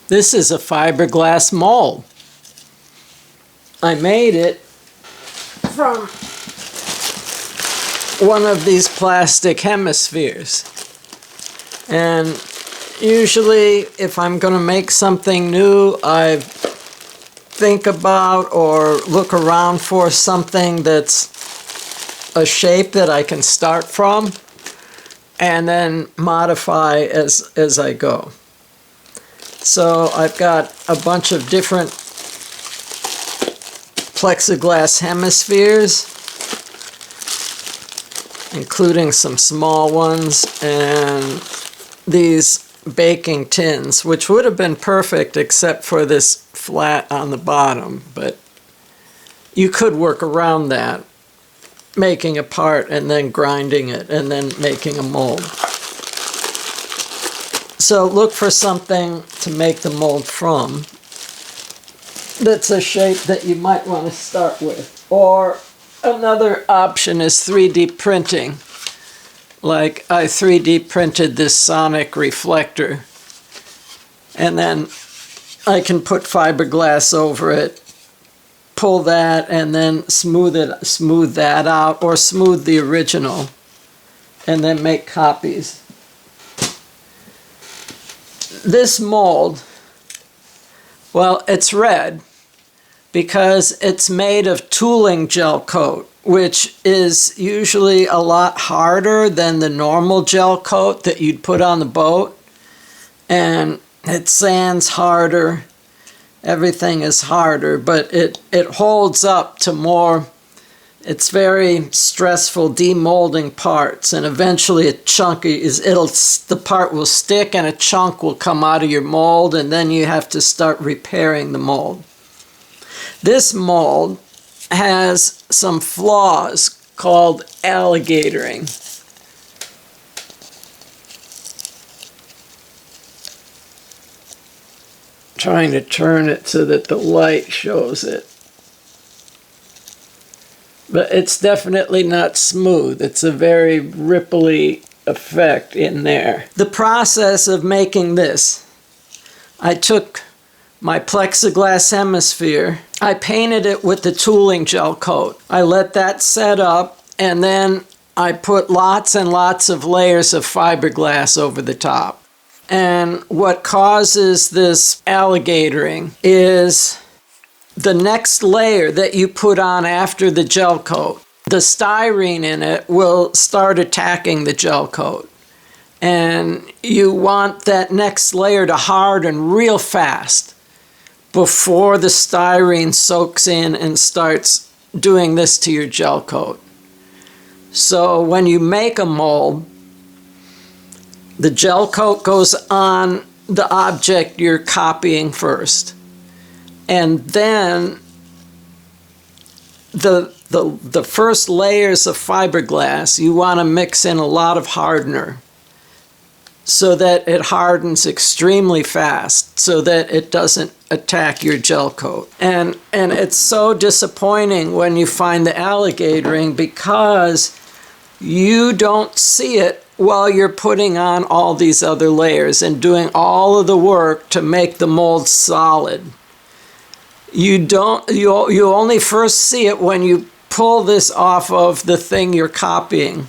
This is a fiberglass mold. I made it from one of these plastic hemispheres. And usually if I'm going to make something new, I think about or look around for something that's a shape that I can start from and then modify as I go. So I've got a bunch of different plexiglass hemispheres, including some small ones, and these baking tins, which would have been perfect except for this flat on the bottom, but you could work around that, making a part and then grinding it and then making a mold. So look for something to make the mold from that's a shape that you might want to start with. Or another option is 3D printing. Like I 3D printed this sonic reflector, and then I can put fiberglass over it, pull that, and then smooth that out, or smooth the original, and then make copies. This mold, well, it's red because it's made of tooling gel coat, which is usually a lot harder than the normal gel coat that you'd put on the boat. And it sands harder. Everything is harder, but it holds up to more. It's very stressful demolding parts, and eventually the part will stick and a chunk will come out of your mold, and then you have to start repairing the mold. This mold has some flaws called alligatoring. Trying to turn it so that the light shows it. But it's definitely not smooth. It's a very ripply effect in there. The process of making this, I took my plexiglass hemisphere, I painted it with the tooling gel coat. I let that set up, and then I put lots and lots of layers of fiberglass over the top. And what causes this alligatoring is the next layer that you put on after the gel coat. The styrene in it will start attacking the gel coat. And you want that next layer to harden real fast before the styrene soaks in and starts doing this to your gel coat. So when you make a mold, the gel coat goes on the object you're copying first. And then the first layers of fiberglass, you want to mix in a lot of hardener so that it hardens extremely fast so that it doesn't attack your gel coat. And it's so disappointing when you find the alligatoring because you don't see it while you're putting on all these other layers and doing all of the work to make the mold solid. You only first see it when you pull this off of the thing you're copying.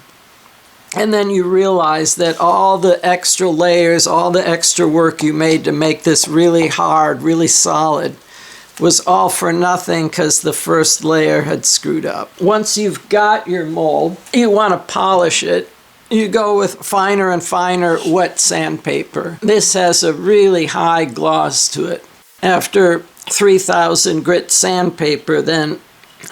And then you realize that all the extra layers, all the extra work you made to make this really hard, really solid, was all for nothing because the first layer had screwed up. Once you've got your mold, you want to polish it. You go with finer and finer wet sandpaper. This has a really high gloss to it. After 3,000 grit sandpaper, then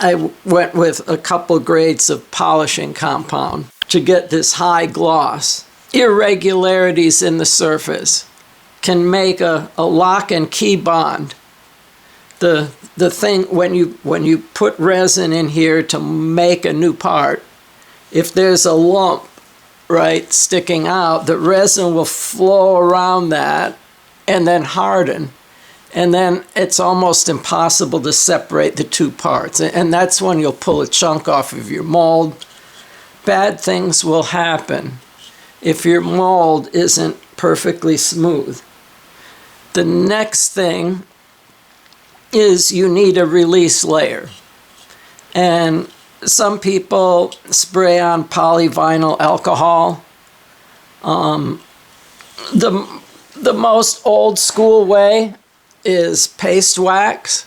I went with a couple grades of polishing compound to get this high gloss. Irregularities in the surface can make a lock and key bond. The thing, when you put resin in here to make a new part, if there's a lump, right, sticking out, the resin will flow around that and then harden. And then it's almost impossible to separate the two parts. And that's when you'll pull a chunk off of your mold. Bad things will happen if your mold isn't perfectly smooth. The next thing is you need a release layer. And some people spray on polyvinyl alcohol. The most old school way is paste wax,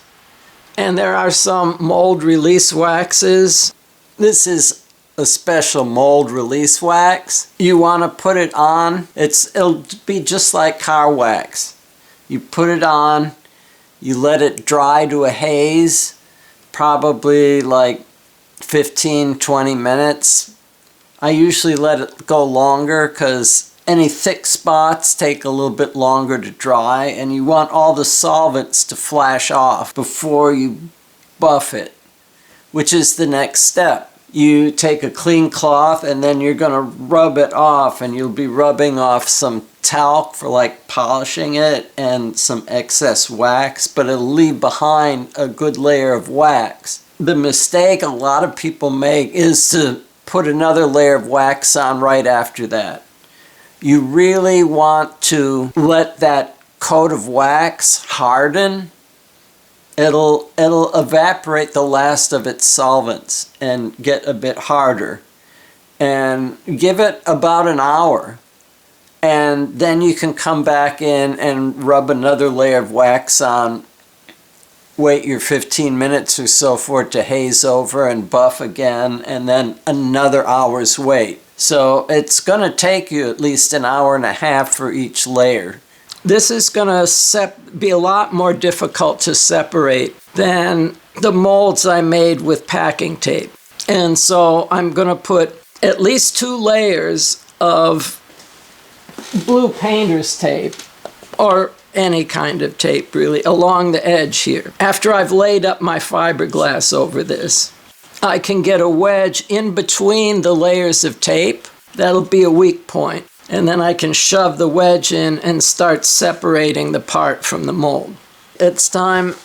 and there are some mold release waxes. This is a special mold release wax. You want to put it on. It'll be just like car wax. You put it on, you let it dry to a haze, probably like 15-20 minutes. I usually let it go longer because any thick spots take a little bit longer to dry, and you want all the solvents to flash off before you buff it, which is the next step. You take a clean cloth and then you're going to rub it off, and you'll be rubbing off some talc for like polishing it and some excess wax, but it'll leave behind a good layer of wax. The mistake a lot of people make is to put another layer of wax on right after that. You really want to let that coat of wax harden. It'll evaporate the last of its solvents and get a bit harder. And give it about an hour. And then you can come back in and rub another layer of wax on. Wait your 15 minutes or so for it to haze over and buff again, and then another hour's wait. So it's going to take you at least an hour and a half for each layer. This is going to be a lot more difficult to separate than the molds I made with packing tape. And so I'm going to put at least 2 layers of blue painter's tape, or any kind of tape really, along the edge here. After I've laid up my fiberglass over this, I can get a wedge in between the layers of tape. That'll be a weak point. And then I can shove the wedge in and start separating the part from the mold. It's time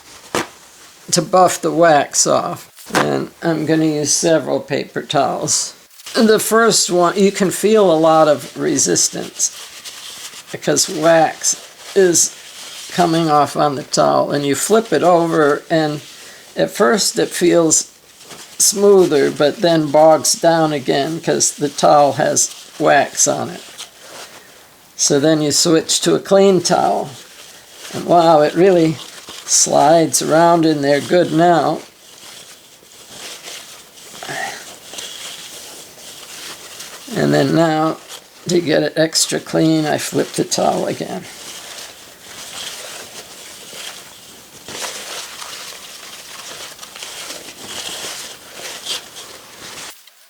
to buff the wax off. And I'm going to use several paper towels. The first one, you can feel a lot of resistance because wax is coming off on the towel. And you flip it over, and at first it feels smoother, but then bogs down again because the towel has wax on it. So then you switch to a clean towel. And wow, it really slides around in there good now. And then now, to get it extra clean, I flip the towel again.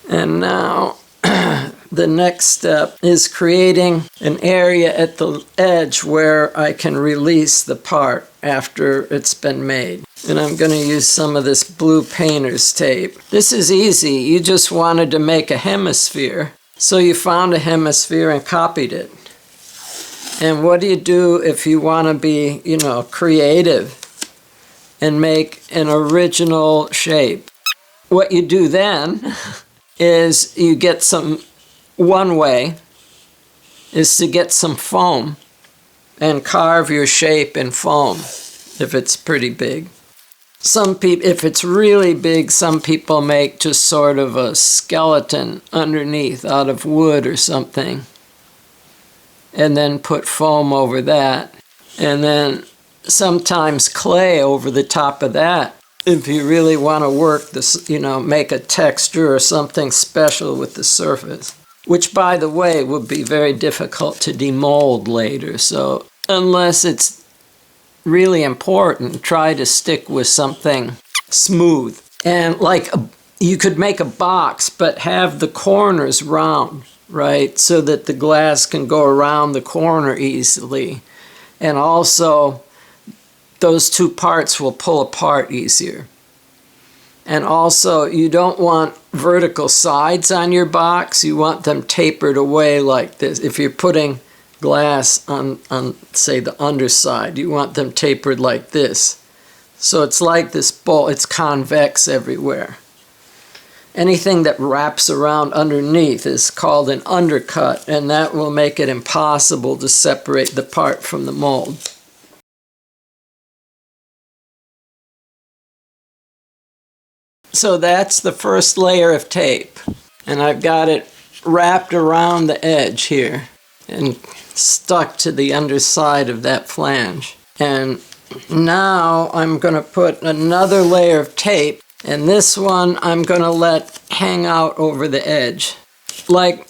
And now, the next step is creating an area at the edge where I can release the part after it's been made. And I'm going to use some of this blue painter's tape. This is easy. You just wanted to make a hemisphere. So you found a hemisphere and copied it. And what do you do if you want to be, creative and make an original shape? What you do then is you get one way is to get some foam and carve your shape in foam if it's pretty big. Some people, if it's really big, some people make just sort of a skeleton underneath out of wood or something, and then put foam over that, and then sometimes clay over the top of that. If you really want to work this, make a texture or something special with the surface, which, by the way, would be very difficult to demold later. So unless it's really important, try to stick with something smooth. And you could make a box, but have the corners round, right? So that the glass can go around the corner easily. And also, those 2 parts will pull apart easier. And also, you don't want vertical sides on your box. You want them tapered away like this. If you're putting glass on, say, the underside, you want them tapered like this. So it's like this bowl. It's convex everywhere. Anything that wraps around underneath is called an undercut, and that will make it impossible to separate the part from the mold. So that's the first layer of tape. And I've got it wrapped around the edge here and stuck to the underside of that flange. And now I'm going to put another layer of tape, and this one I'm going to let hang out over the edge, like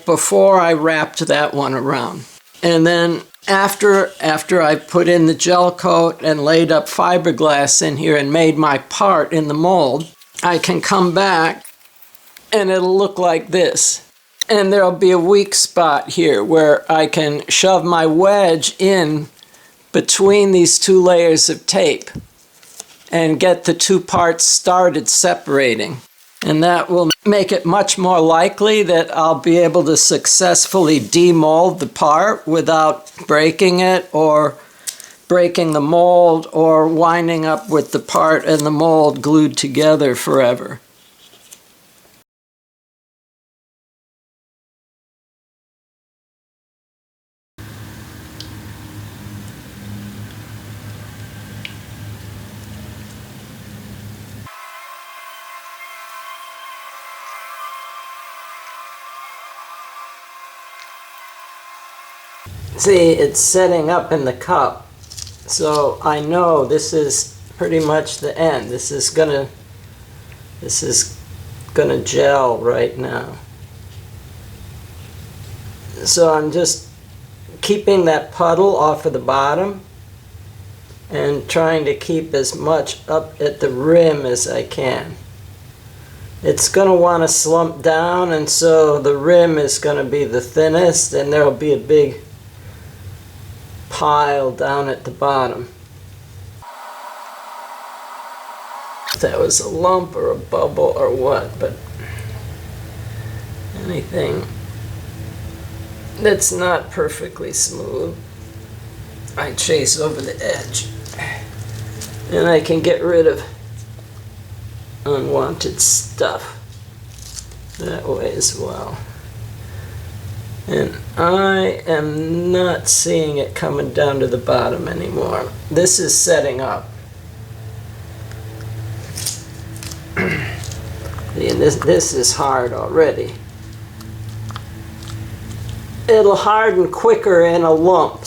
before I wrapped that one around. And then after I put in the gel coat and laid up fiberglass in here and made my part in the mold, I can come back and it'll look like this. And there'll be a weak spot here where I can shove my wedge in between these two layers of tape and get the two parts started separating. And that will make it much more likely that I'll be able to successfully demold the part without breaking it or breaking the mold or winding up with the part and the mold glued together forever. See, it's setting up in the cup, so I know this is pretty much the end. This is gonna gel right now. So I'm just keeping that puddle off of the bottom and trying to keep as much up at the rim as I can. It's going to want to slump down, and so the rim is going to be the thinnest, and there will be a big pile down at the bottom. If that was a lump or a bubble or what, but anything that's not perfectly smooth, I chase over the edge, and I can get rid of unwanted stuff that way as well. And I am not seeing it coming down to the bottom anymore. This is setting up. And this is hard already. It'll harden quicker in a lump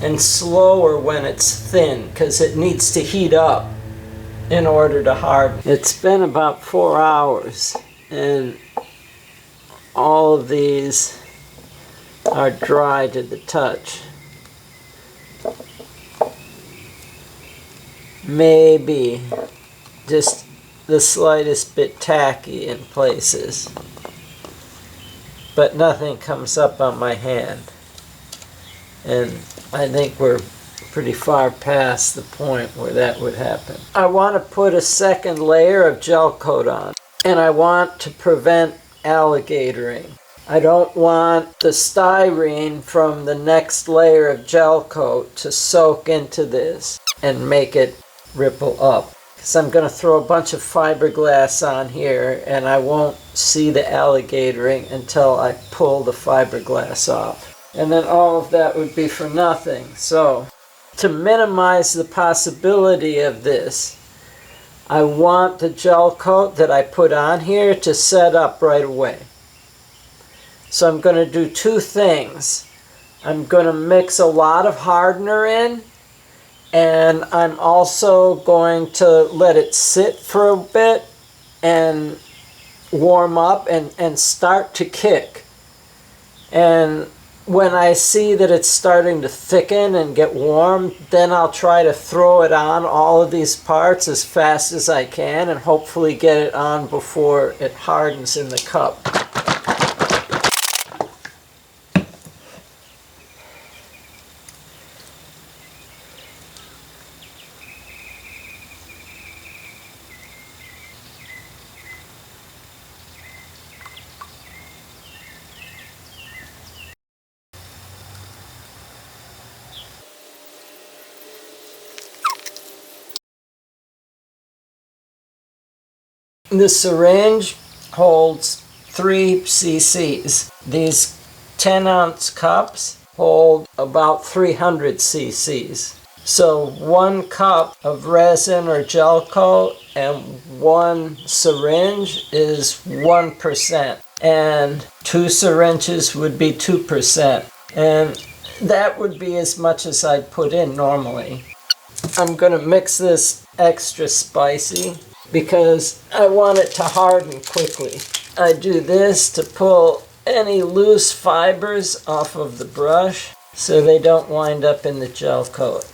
and slower when it's thin because it needs to heat up in order to harden. It's been about 4 hours and all of these are dry to the touch. Maybe just the slightest bit tacky in places, but nothing comes up on my hand. And I think we're pretty far past the point where that would happen. I want to put a second layer of gel coat on, and I want to prevent alligatoring. I don't want the styrene from the next layer of gel coat to soak into this and make it ripple up. Because I'm going to throw a bunch of fiberglass on here and I won't see the alligatoring until I pull the fiberglass off. And then all of that would be for nothing. So to minimize the possibility of this, I want the gel coat that I put on here to set up right away. So I'm going to do two things. I'm going to mix a lot of hardener in, and I'm also going to let it sit for a bit and warm up and start to kick. And when I see that it's starting to thicken and get warm, then I'll try to throw it on all of these parts as fast as I can and hopefully get it on before it hardens in the cup. The syringe holds 3 cc's. These 10-ounce cups hold about 300 cc's. So 1 cup of resin or gel coat and 1 syringe is 1%. And 2 syringes would be 2%. And that would be as much as I'd put in normally. I'm gonna mix this extra spicy because I want it to harden quickly. I do this to pull any loose fibers off of the brush so they don't wind up in the gel coat.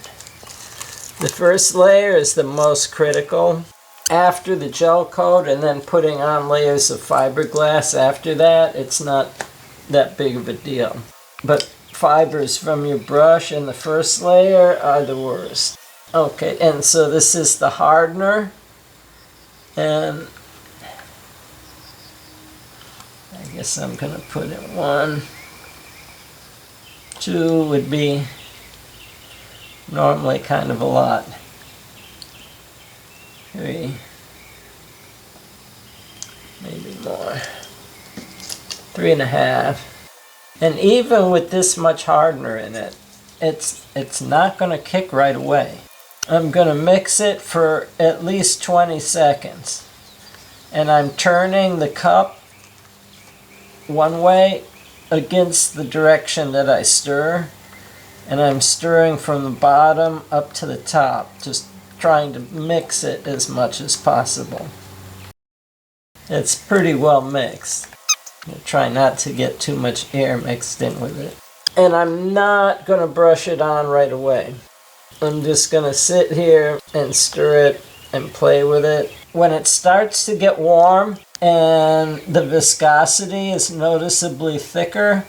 The first layer is the most critical. After the gel coat and then putting on layers of fiberglass after that, it's not that big of a deal. But fibers from your brush in the first layer are the worst. Okay, and so this is the hardener. And I guess I'm gonna put in 1. 2 would be normally kind of a lot. 3, maybe more. 3.5. And even with this much hardener in it, it's not gonna kick right away. I'm gonna mix it for at least 20 seconds. And I'm turning the cup one way against the direction that I stir. And I'm stirring from the bottom up to the top, just trying to mix it as much as possible. It's pretty well mixed. I'll try not to get too much air mixed in with it. And I'm not gonna brush it on right away. I'm just gonna sit here and stir it and play with it. When it starts to get warm and the viscosity is noticeably thicker,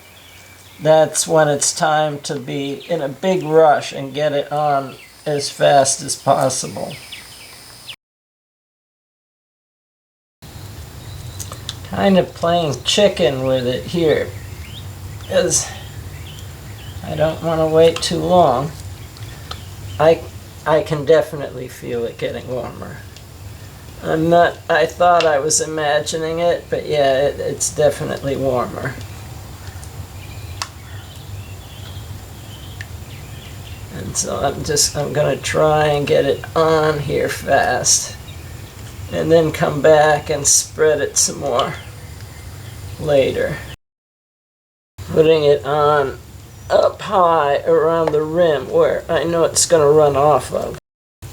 that's when it's time to be in a big rush and get it on as fast as possible. Kind of playing chicken with it here, because I don't want to wait too long. I can definitely feel it getting warmer. I thought I was imagining it, but yeah, it's definitely warmer. And so I'm gonna try and get it on here fast, and then come back and spread it some more later. Putting it on up high around the rim where I know it's gonna run off of.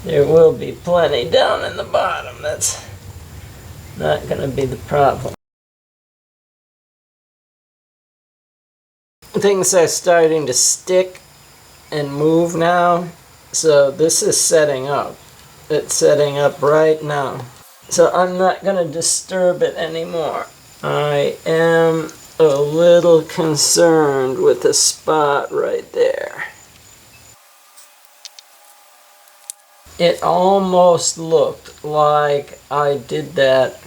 There will be plenty down in the bottom. That's not gonna be the problem. Things are starting to stick and move now, so this is setting up. It's setting up right now. So I'm not going to disturb it anymore. I am a little concerned with the spot right there. It almost looked like I did that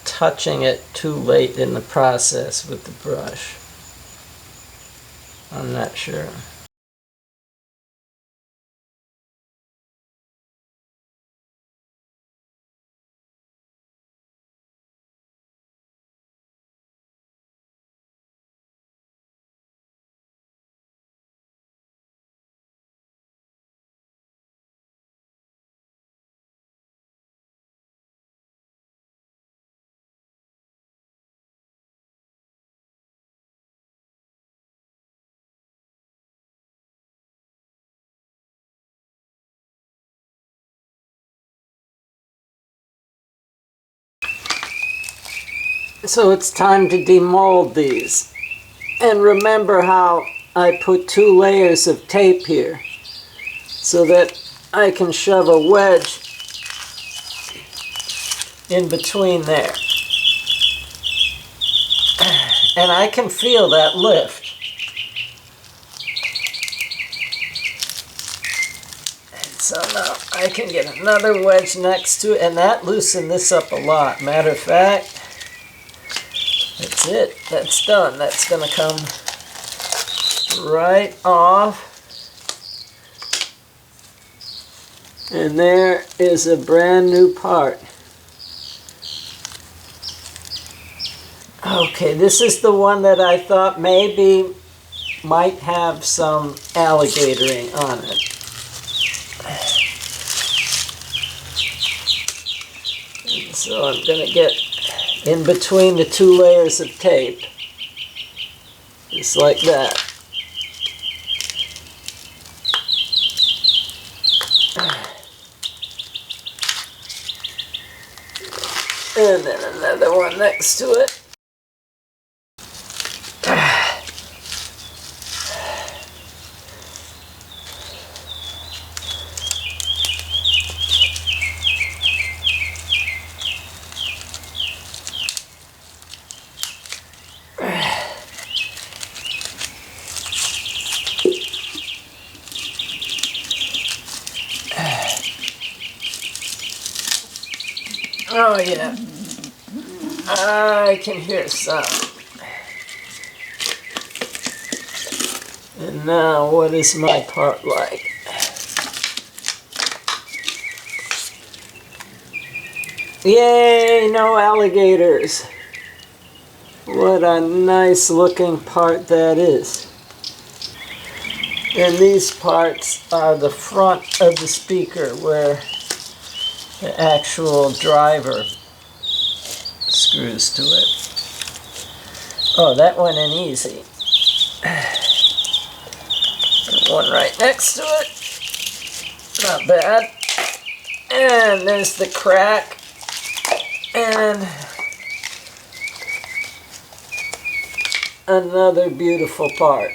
touching it too late in the process with the brush. I'm not sure. So it's time to demold these. And remember how I put 2 layers of tape here so that I can shove a wedge in between there. And I can feel that lift. And so now I can get another wedge next to it, and that loosened this up a lot. Matter of fact, that's it. That's done. That's going to come right off. And there is a brand new part. Okay, this is the one that I thought maybe might have some alligatoring on it. And so I'm going to get in between the two layers of tape, just like that. And then another one next to it. Oh yeah, I can hear sound. And now what is my part like? Yay, no alligators. What a nice looking part that is. And these parts are the front of the speaker where the actual driver screws to it. Oh, that went in easy. One right next to it. Not bad. And there's the crack. And another beautiful part.